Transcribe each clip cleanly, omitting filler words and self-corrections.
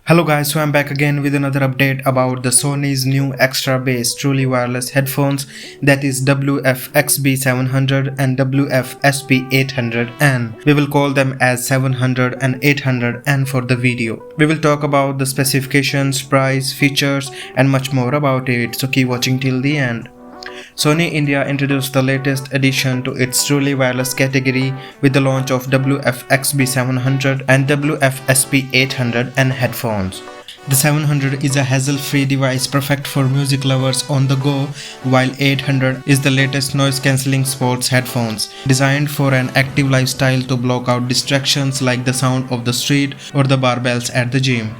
Hello guys, so I'm back again with another update about the Sony's new extra bass truly wireless headphones, that is WF-XB700 and WF-SB800N. We will call them as 700 and 800N for the video. We will talk about the specifications, price, features and much more about it, so keep watching till the end. Sony India introduced the latest addition to its truly wireless category with the launch of WF-XB700 and WF-SB800N headphones. The 700 is a hassle-free device perfect for music lovers on the go, while 800 is the latest noise-cancelling sports headphones, designed for an active lifestyle to block out distractions like the sound of the street or the barbells at the gym.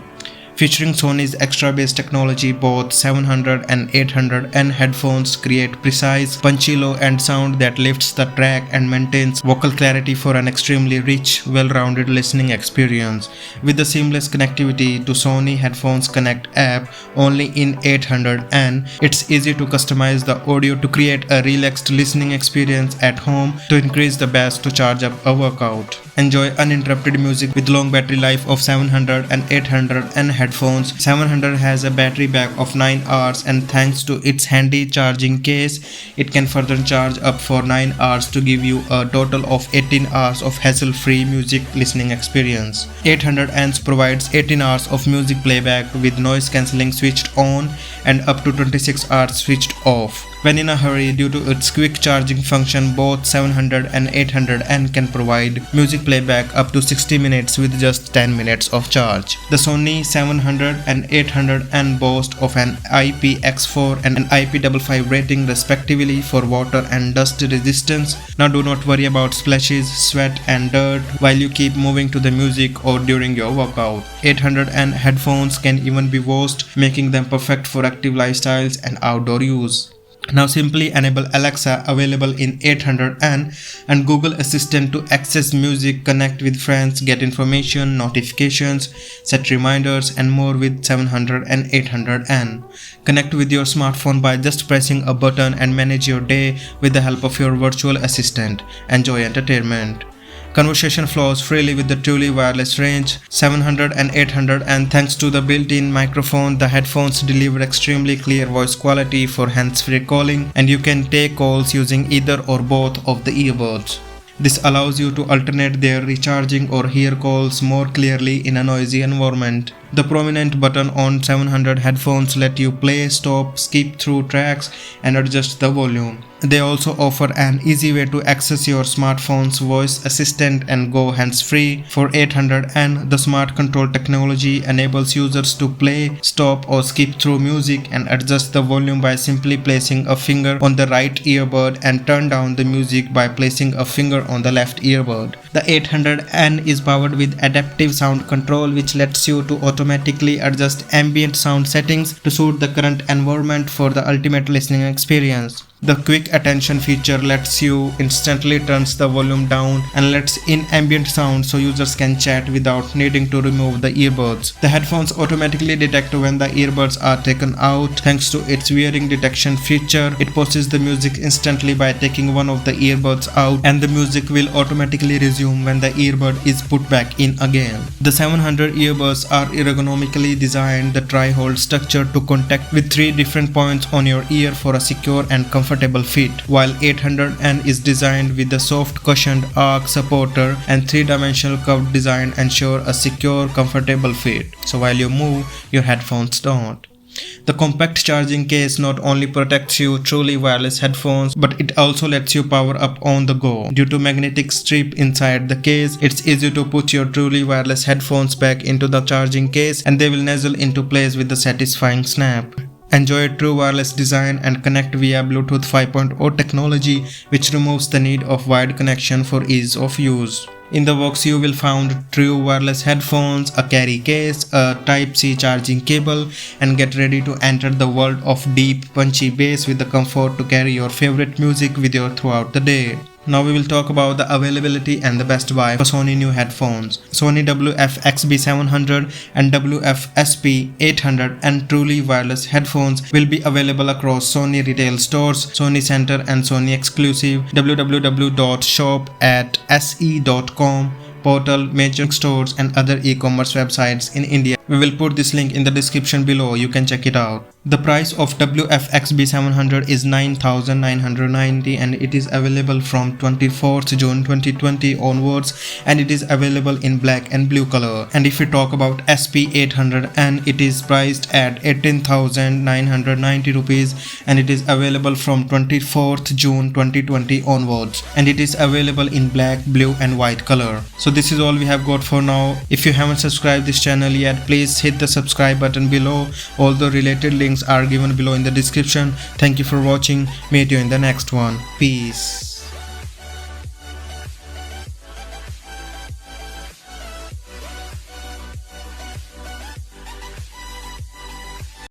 Featuring Sony's extra bass technology, both 700 and 800N headphones create precise, punchy low-end sound that lifts the track and maintains vocal clarity for an extremely rich, well-rounded listening experience. With the seamless connectivity to Sony Headphones Connect app only in 800N, it's easy to customize the audio to create a relaxed listening experience at home to increase the bass to charge up a workout. Enjoy uninterrupted music with long battery life of 700 and 800N headphones. 700 has a battery back of 9 hours, and thanks to its handy charging case, it can further charge up for 9 hours to give you a total of 18 hours of hassle-free music listening experience. 800N provides 18 hours of music playback with noise cancelling switched on and up to 26 hours switched off. When in a hurry due to its quick charging function, both 700 and 800N can provide music playback up to 60 minutes with just 10 minutes of charge. The Sony 700 and 800N boast of an IPX4 and an IP55 rating respectively for water and dust resistance. Now do not worry about splashes, sweat and dirt while you keep moving to the music or during your workout. 800N headphones can even be washed, making them perfect for active lifestyles and outdoor use. Now simply enable Alexa, available in 800N, and Google Assistant to access music, connect with friends, get information, notifications, set reminders and more with 700 and 800N. Connect with your smartphone by just pressing a button and manage your day with the help of your virtual assistant. Enjoy entertainment. Conversation flows freely with the truly wireless range 700 and 800, and thanks to the built-in microphone, the headphones deliver extremely clear voice quality for hands-free calling, and you can take calls using either or both of the earbuds. This allows you to alternate their recharging or hear calls more clearly in a noisy environment. The prominent button on 700 headphones let you play, stop, skip through tracks and adjust the volume. They also offer an easy way to access your smartphone's voice assistant and go hands-free. For 800N, the smart control technology enables users to play, stop or skip through music and adjust the volume by simply placing a finger on the right earbud and turn down the music by placing a finger on the left earbud. The 800N is powered with adaptive sound control, which lets you to automatically adjust ambient sound settings to suit the current environment for the ultimate listening experience. The quick attention feature lets you instantly turns the volume down and lets in ambient sound so users can chat without needing to remove the earbuds. The headphones automatically detect when the earbuds are taken out. Thanks to its wearing detection feature, it pauses the music instantly by taking one of the earbuds out, and the music will automatically resume when the earbud is put back in again. The 700 earbuds are ergonomically designed, the tri-hole structure to contact with 3 different points on your ear for a secure and comfortable fit, while 800N is designed with a soft cushioned arch supporter and 3-dimensional curved design ensure a secure, comfortable fit. So while you move, your headphones don't. The compact charging case not only protects you truly wireless headphones, but it also lets you power up on the go. Due to magnetic strip inside the case, it's easy to put your truly wireless headphones back into the charging case and they will nuzzle into place with a satisfying snap. Enjoy true wireless design and connect via Bluetooth 5.0 technology, which removes the need of wired connection for ease of use. In the box you will find true wireless headphones, a carry case, a Type-C charging cable, and get ready to enter the world of deep, punchy bass with the comfort to carry your favorite music with you throughout the day. Now we will talk about the availability and the best buy for Sony new headphones. Sony WF-XB700 and WF-SB800 and truly wireless headphones will be available across Sony retail stores, Sony Center and Sony exclusive www.shop@se.com portal, major stores and other e-commerce websites in India. We will put this link in the description below, you can check it out. The price of WF-XB 700 is 9,990 and it is available from 24th June 2020 onwards, and it is available in black and blue color. And if we talk about SP 800N, it is priced at 18,990 rupees and it is available from 24th June 2020 onwards, and it is available in black, blue and white color. So this is all we have got for now. If you haven't subscribed this channel yet, please hit the subscribe button below. All the related links are given below in the description. Thank you for watching. Meet you in the next one. Peace.